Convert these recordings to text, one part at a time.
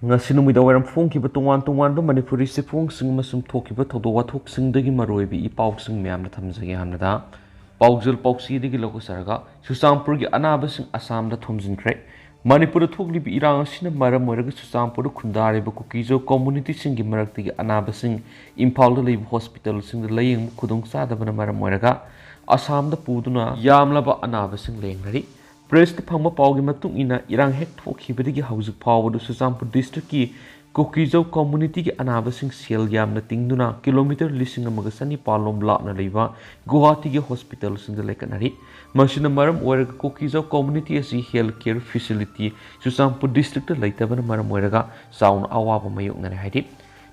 ngasi numida wairam phongkiba tongan tonganba manipuri sifungsing amasung thokiba thodok wathoksingdagi maroibi ipausing miyamna thamjage hamnada paujal pausidagi lokosaraga Ccpurgi anabasing Assamda thumjinkhre Manipur thoglibi irang asina maram oiraga Ccpur khundariba Kukijo community singi maraktagi anabasing Imphalda leiba hospital singda layeng khudong sadabana maram oiraga Assamda puduna yamlaba anabasing lengnari Press the Pama Paugi Matung in Irang Hek Hibidi House of Power to Ccpur district ki Kukizo community ki anabasing sel yam na tingduna kilometer lising amagasani palom la na leva Guwahati ki hospital sing the lekanari Machina maram where Kukizo community as healthcare facility Ccpur district laitaban maram where sound awaba mayok na hidi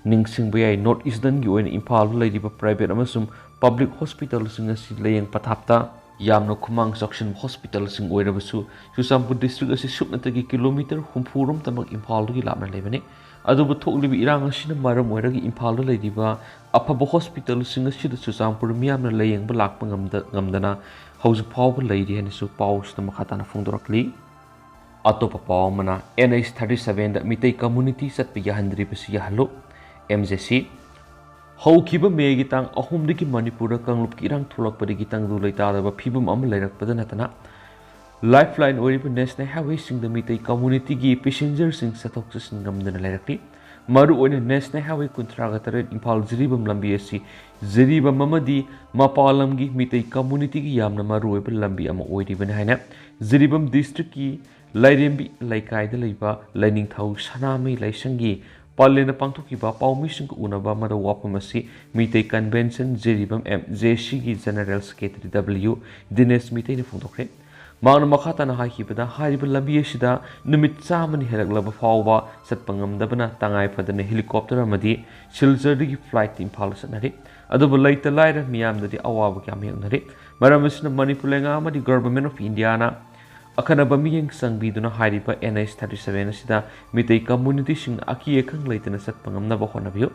Ningsing bay North Eastern UN Impal lady private amasum public hospital sing as laying patapta Yamno Kumang Section Hospital sing oirabasu Ccpur district asi supnatagi kilometer humpurum tamak Imphalgi lapna lebani adubu thoklibi irang asina maram oiragi Imphalda leidiba afaba hospital sing asida Ccpur miyamna layengba lakpa ngamdana hauju phawba leidi hanisu paus na makhatana phongdorakli atopa paw mana NH37 da mitai community satpi yahandribasi yahalo MJC Haukiba Megi Tang Ahumdiki Manipura Kanglup Kirang Tulak Padiki Tang Dulaita Pibum Amalerak Padanatana Lifeline Oripa National Highway Sing the Mitai Community Gi Passengers Sing Satoxis Namdan Leraki Maru on National Highway Contragatare Impal Ziribam Lambiasi Ziriba Mamadi Mapalamgi Mitai Community Gi Yamna Maru Lambi Ama Oidi Benhana Ziribam District Ki Lairembi Laikai the Liba Lining Thau Sanami Laisangi Palena Pangtukiba, Paumising Unaba, Mother Wapamasi, Mite Convention, Jeribam M. JC General Secretary W. Dines Mite Fundokre. Mana Makatana Hakipada, Haribal Labiashida, Numit Samani Helaglaba Fawa, Satpangam Dabana, Tangai Padana helicopter Amadi, Chilzerdi flight in Palasanari, Adobo later lighter Miam the Awabakami Nari, Maramasina Manipulenga, the government of Indiana. Akanaba miyang sangbiduna hariba NH37 sida mitai community sing aki ekang leitena sat pangamnaba honabiyo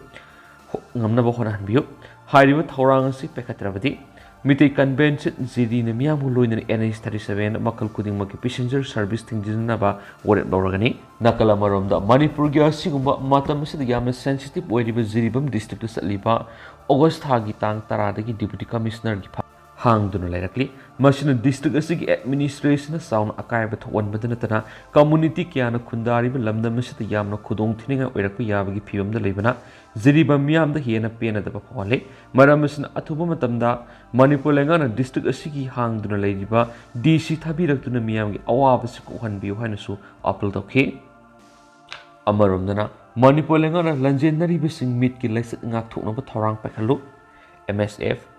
ngamnaba honanbiyo hariba thorang si pekatrabadi mitai convention zidi na miyamu loina NH37 makal kuding magi passenger service tingjinaba waret loragani nakala maromda Manipur gi asigumba matam sida yamna sensitive oiriba ziribam district satliba August thagi tang 10 dagi deputy commissioner gi hang duna lairakli machine district asigi administration sound akai ba thon badana community kyana khundari ba lamda masita yamna khudong thininga oirakpa yabagi phibam da leibana ziriba miyam da hena pena da phawale maramasna athuba matamda Manipur lengana district asigi hang duna leiriba DC thabirak duna miyam gi awaba si ko hanbiu hainasu appeal tokhe amaromdana Manipur lengana lanjenari bising mit ki laisat ngak thokna ba thorang pakhalu MSF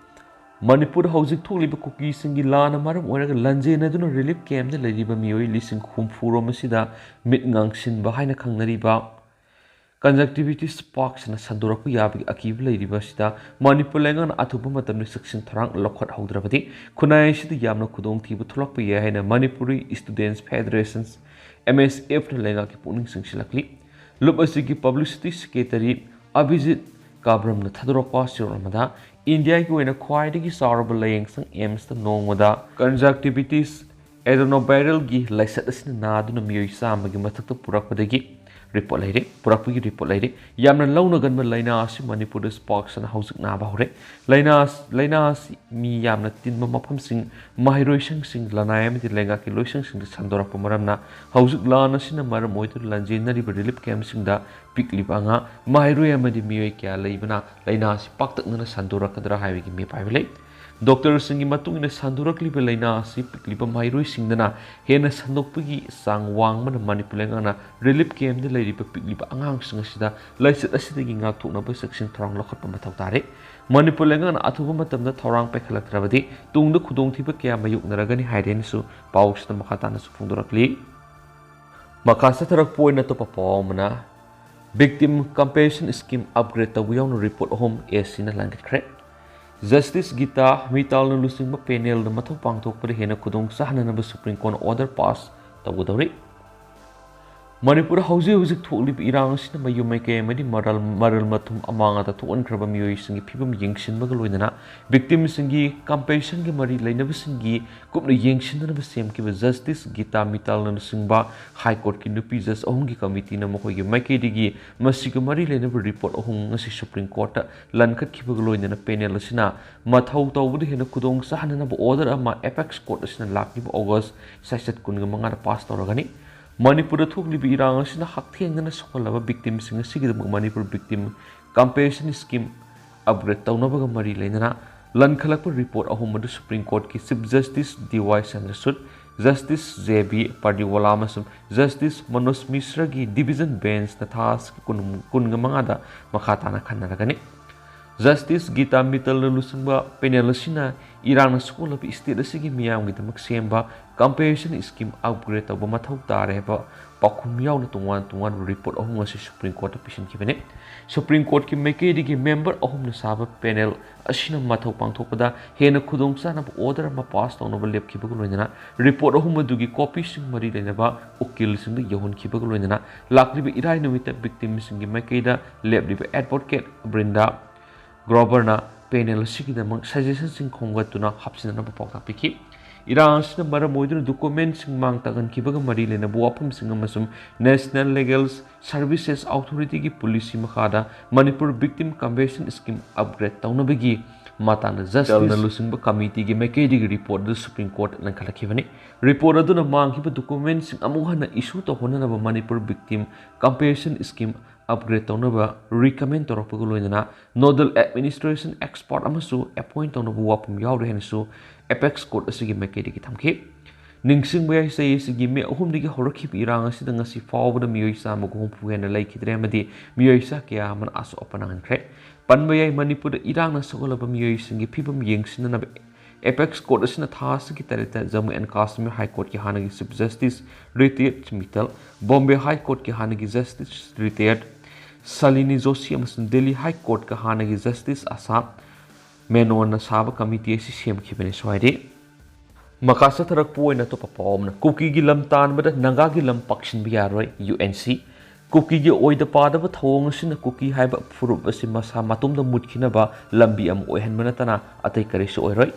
Manipur Housing Tuliba Kuki Singi Lana Maram Oraga Lanjena Duna Relief Camp the Lady Bamioi Lissing Humfuro Masida Mitngangshin behind a Kangnariba Conjunctivitis Sparks and a Sanduraku Yabi Akib Lady Basida Manipur Langan Atubumatam section Tarang Lockwood Haudrabati Kunaishi the Yamna Kudong Tiba Tulapia and a Manipuri Students Federations MSF the Lenga Kipuning Singshilakli Lupasiki Publicity Secretary Abhijit Kabram the Tadropa Siramada India ki oina khwaidagi sauraba layeng sang aims ta nongmada conjunctivitis adenoviral gi laisat asina naduna miyoi samagi mathakta purakpadagi report laire purakpagi report laire yamna launa ganba laina asi Manipur sparks and housing na ba hore laina mi yamna tinma mafam sing mahiroi sing lanayam ti lenga ki loisang sing sandora pamaramna housing lana sina maram moitur lanjena ri relief camp sing da piklip anga mahiroi amadi miyoi kya leibana laina si paktakna sandora kadra hawi mi paibele Doctor Singi Matungina Sandurakli Belena si Piklipa Mairui Singdana Hena Sandokpigi Sang Wang Mana Manipulangana Relief Camp the Lady Piklipa Angang Singashida Lyset Asitigi Ngakuna section Torang Lokapa Matautare Manipulangana Atubumatam the Torang Pekalakravadi Tung the Kudong Tipa Kia Mayuk Naragani Hidensu Paus the Makatana Fundurakli Makasatarak Point at Topapomana Victim Compassion Scheme Upgrade the Wion Report Home as in a landed crack Justice Gita Mital na lusing ba panel na matupang tok pa hena kudong sa hananaba Supreme Court order pass tawudari Manipur hꯧzik thoklibi irang asina mayum maike amadi maral mathum amanga thokankraba miyoi phibam yengsinbaga loinana victim singi compassion gi mari lainaba singi kupna yengsinna semkiba justice gita mital na singba high court ki nupi judge ahum gi committee na mokoi gi maike digi masiga mari lainaba report ahum ngasi supreme court ta lankhat khibaga loinana panel asina mathau tawbudi hena kudong sahanana ba order ama apex court asina lakliba august session kunga manga pass tawragani Manipur thuklibi irang asina hakthengna sokalaba victim singa sigidam Manipur victim compassion scheme upgrade tawnabaga mari lainana lankhalakpa report ahumadu Supreme Court ki Chief Justice DY Chandrasud Justice JB Pardiwala amasum Justice Manoj Mishra gi division bench na thas kunga mangada makhatana khanaragani Justice Gita Mittal lusungba panel asina irang school of state asigi miyam gidamak semba compassion scheme upgrade tawba mathau tare ba pakhum yaw na tungwan report ahum asi Supreme Court pisin kibane Supreme Court ki maike digi member ahum na saba panel asina mathau pangthokpada hena khudongsa na order ma pass tawna ba lep kibagu loinana report ahum dugi copy sing mari lenaba ukil sing yahun kibagu loinana laklibi irai numita victim sing gi maike da lep liba advocate Brinda Groverna panel sigidamang suggestions sing khongatuna hapsinana bapokta piki irang sina maramoiduna documents sing mangtagan kibaga mari lena buapum sing amasum National Legal Services Authority gi policy makhada Manipur Victim Compensation Scheme upgrade tawnabagi matana justice na lusingba committee gi maikedi gi report the Supreme Court na khalakibani report aduna manghiba documents sing amuhana issue to honana Manipur Victim Compensation Scheme upgrade tawnaba recommend torapagul loinana nodal administration expert amasu appoint tawnaba wapum yaure hensu apex court asigi maikedi gi thamki ningsing bayai sei asigi me ahum digi horakhi irang asida ngasi fawbada miyoi sa magum puena laikidre amadi miyoi sa kya man aso opanang kre panbayai Manipur irang na sogolaba miyoi singi phibam yengsinna apex court asina thasigi tarita Jammu and Kashmir High Court ki hanagi Chief Justice retired Mittal Bombay High Court ki hanagi Justice retired Salini Joshi amasung Delhi High Court ka hanagi Justice Asap Menon na saba committee si siem khibene swaide makasa tharak poina to papom na Kuki gi lam tan bada naga gi lam pakshin biaroi UNC Kuki gi oida pada ba thong sin Kuki haiba furup asi masa matum da mutkhina ba lambi am oihan manatana atai kare so oiroi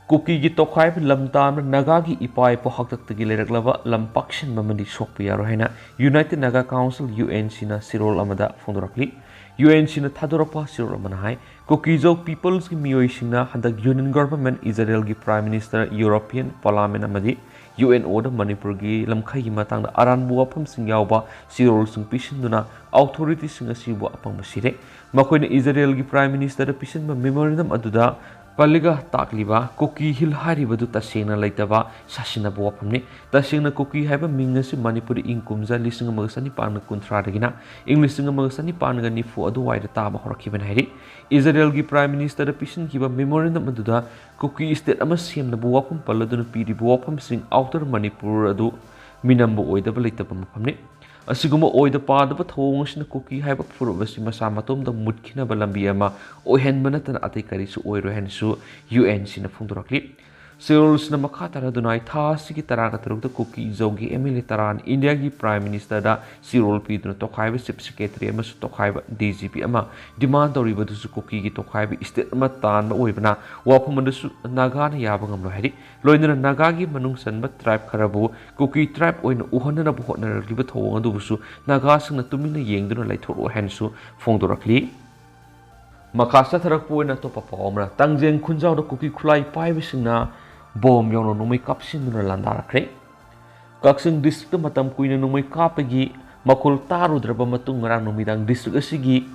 Kuki gi tokhai lam tan naga gi ipai po haktak tagi leraklaba lam pakshin mamandi sok biaro haina United Naga Council UNC na sirol amada fondorakli UNC na thadorapa sirol amana hai Kukizo People's gi miyoi singna handak Union Government Israel gi Prime Minister European Parliament amadi UNO da Manipur gi lamkhai gi matang da aran buapam singyawba sirol sing pisinduna authority singa sibu apang masire makoina Israel gi Prime Minister da pisinba memorandum aduda Paliga takliba Kuki Hill haribadu tasengna laitaba sasina buapamni tasengna Kuki haiba mingasi Manipuri inkumza lising magasani pan kunthra dagina English magasani pan ga nifu adu waida taba horakiban hairi Israel gi Prime Minister pisin kiba memorandum aduda Kuki state ama semna buapam paladuna pidi buapam sing outer Manipur adu minambu oidaba laitaba mapamni asiguma oida padaba thongusna Kuki haiba furubasi masa matom da mutkina balambi ama ohen manatan atai karisu oiro hensu UN sina phungdorakli Seoul na makatara dunai thasi ki taraga tarukta Kuki zogi emile taran India gi Prime Minister da Sirol piduna tokhaiba Chief Secretary ama su tokhaiba DGP ama demand toriba dusu Kuki gi tokhaiba state ama tan ba oibana waphamanda su naga na yaba ngamlo hari loinana naga gi manung sanba tribe kharabu Kuki tribe oina uhana bu hotna liba thong adu busu naga singna tumina yengduna laithoro hensu phongdorakli makasa tharak poina to papomra tangjeng khunjaw da Kuki khulai paiba singna bom yono numai kapsin nuna landarakre Kaksing district matam kuina numai kapagi makul taru draba matung ngarang numidang district asigi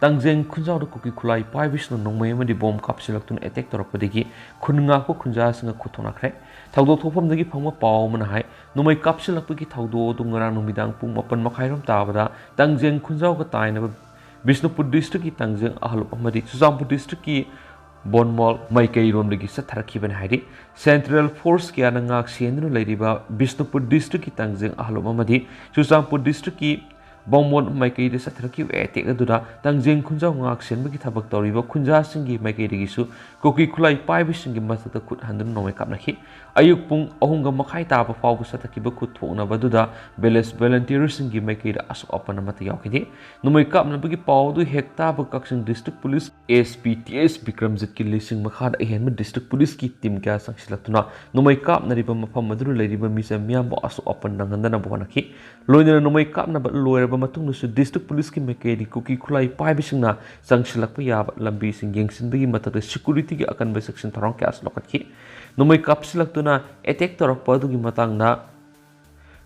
tangjeng khunjaw da Kuki khulai paibis no numai amadi bom kapsilak tun attack torakpadagi khunga ko khunja singa khutonakre thawdo thopam dagi phangma paw mana hai numai kapsilakpagi thawdo du ngarang numidang pung 8 makhairam tabada tangjeng khunjaw ka taina Bisnupur district ki tangjeng ahlup amadi Suzampur district ki Bonmol Maikai rom lagi satharakhiban hairi Central Force kya nangak sendru lairiba Bisnupur district ki tangjeng ahlom amadi Susampur district ki Bongmon Maikei Satraki etek adura Tangjeng Kunja Ngaksen Bagi Tabak Toriba Kunja Singi Maikei Gisu Kuki Kulai Pai Singi Masata Kut Handun no Kapnaki Ayuk Pung Ohunga Makai Taba Pau Sataki Bakut Tona Baduda Beles Volunteers Singi Maikei Asu Open Matayaki Numai Kapna Bagi Pau du Hekta Bakaksin District Police SPTS Bikram Zitki Lising Makad Ahen District Police Ki Tim Ka Saksilatuna Numai Kapna Riba Mapam Maduru Lady Misa Miambo Asu Open Nangandana Bonaki Loina Numai Kapna but lawyer Matung District Police Ki Maikei Kuki Kulai Pai Bisina Sangsilak Payab Lambi Sing Yangsin Bagi Mata Security Akan by Section Taronkas Lokaki Numai Kapsilak Tuna Attack Torok Padu Matang na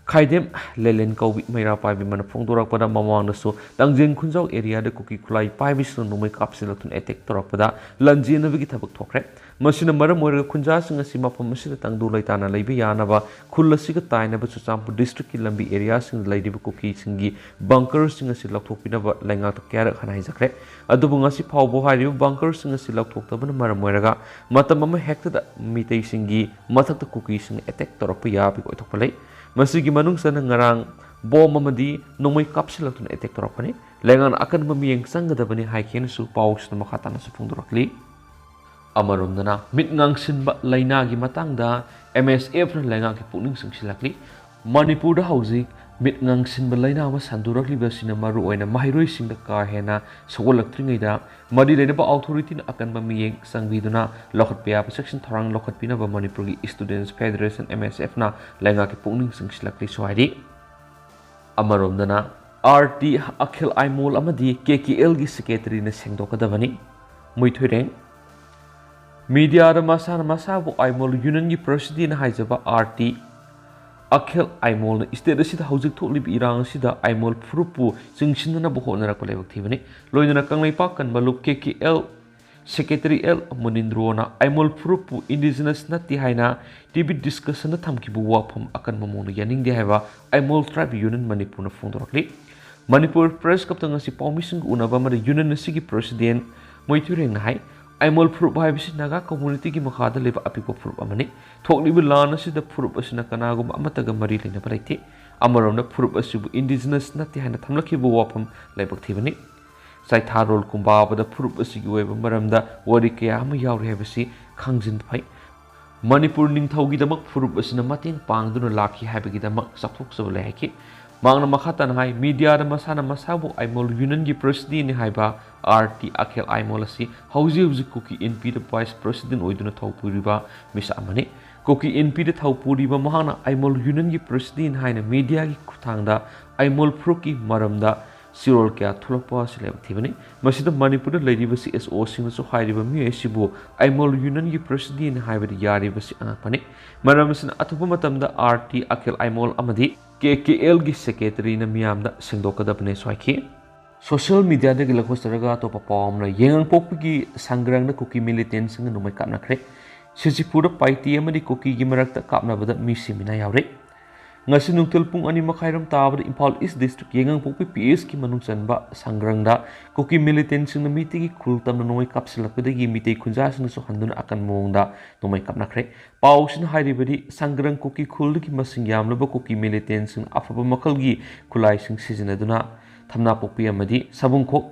Kaidem Lelen Kowi Mayra Pai Bimana Pongdorak pada Mamang so Tangjeng Kunjau area de Kuki Kulai Pai Bisu Numai Kapsilak Tun Attack Torok pada Lanji na Bagi Tabak Tokre Masina Mara Moira Kunja Singa Sima Pamasila Tangdu Laitana Libi Yanava Kulasika Taina but Susampu District Lambi area Sing Lady Kuki Singi Bunkers Singa Silak Topina Langa to Kara Hanizakre Adubungasi Paubo Hari Bunkers Singa Silak Toktaban Mara Moiraga Matamama Hector Mitei Singi Matakta Kuki Sing Attack Toropia Picotopale Masigi Manung Sana Ngarang Bo Mamadi Nomai Kapsilak to Attack Toropani Langan Akan Mamiang Sangadabani Haikin Su Paus na Makatana Supundrakli Amarumdana Mitngang Sinba Lainagi Matangda MSF na Langaki Puning Singsilakli Manipur da Hausi Mitngang Sinba Laina was Sandurakli Basina Maru and Mahiroi Sing the Kahena Sawalak Trinida Madi Lenaba Authority Akan Mamiang Sangviduna Lokot Pia Section Tarang Lokot Pinaba Manipuri Students Federation MSF na Langaki Puning Singsilakli Swadi Amarumdana RT Akhil Aimol Amadi KKL Gi Secretary na Sengdokadavani Muithuring Media da Masana Masabu Aimol Union Gi President Haizaba RT Akhil Aimol State Sida Housing Totally Irang Sida Aimol Prupu Singshina Bohona Collective Loina Kangai Pakan Maluk KKL Secretary L Munindrona Aimol Prupu Indigenous Nati Haina TB Discussion the Tamkibu Wapum Akan Mamona Yaning de Hava Aimol Tribe Union Manipur Fundorkli Manipur Press Captain Si Pomising Unabama the Union Sigi President Moituring Hai Aimol Prup Bisi Naga Community Ki Makada Live Apipo Prup Amani Talk Live Lana Si the Prup Asinakanagum Amataga Marili Nabalite Amaron the Prup Asibu Indigenous Nati Hana Tamlakibu Wapum Labactivani Saitarol Kumba the Prup Asigu Maramda Warikayama Yauri Havasi Kangzin Pai Manipur Ningtaugi the Mak Prup Asinamatin Pangduna Laki Habigi the Mak Sapuk Solaki Mangna Makatan Hai Media the Masana Masabu Aimol Union Gi President Haiba RT Akhil Aimolasi Hausi Kuki NP the Vice President Oiduna Taupuriba Miss Amani Kuki NP the Taupuriba Mahana Aimol Union Gi President Haina Media Gi Kutangda Aimol Proki Maramda Sirol Kya Tulapa Selectivani Masida Manipur Lady Basi SO Sinaso Haiba Miesibu Aimol Union Gi President Haiba Yari Basi Anapani Maramasan Atupumatamda RT Akhil Aimol Amadi KKL Gi Secretary na Miamda Sendokadapne Swaki Social media de Gilakostaraga to Papam na Yang Popi Sangrang the Kuki militants and Numai Kapnakre Ccpur paite Amadi Kuki Gimarakta Kapnabada misi mina yaore Ngasi Nuktil Pung Ani Makairam Tabad Impal East District Yang Popi PS Ki Manung Sanba Sangrang da Kuki militants in the meeting Kultam Nomai Kapsilakada Mite Kunjas and Sohandun Akan Monda Nomai Kapnakre Paus and Haidibadi Sangrang Kuki Kulki Masing Yamlaba Kuki militants and Afaba Makalgi Kulai Sing Season Aduna Tamna Popi Amadi Sabunko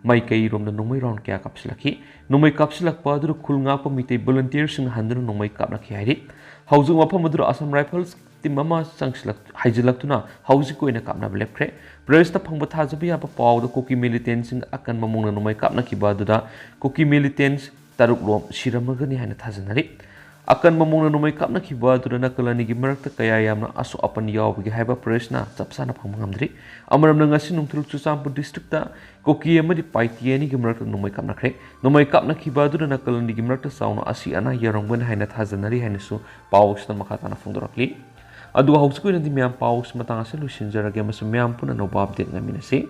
Maikei Rom the Nomai round Kya Kapsilaki Nomai Kapsilak Padru Kulngapa Mite volunteers in Handru Nomai Kapnaki Haidi Housing Wapamadru Assam Rifles Timama Sangslak Haijilaktuna Housiko in a Kapna Blepre Press the Pangbathazabi up a pow the Kuki militants in Akan Mamuna Nomai Kapnaki Baduda Kuki militants Taruk Rom siramlagani and Tazanari Akan Mamuna Nomai Kapnaki Badu Nakalani Gimerta Kayayamna Aso upon Yawi Haba Presna Sapsana Pangamdri Amaram Nangasinum through Sampu District Kuki Amadi paite any Gimerta Nomai Kapnakre Nomai Kapnaki Badu Nakalani Gimerta Sauna Asiana Yarong when Hainat Hazanari Hanisu Paus the Makatana Fundorokli Adu House Queen and the Miam Paus Matanga Solutions are again as a Miampuna no Bob did Naminasi.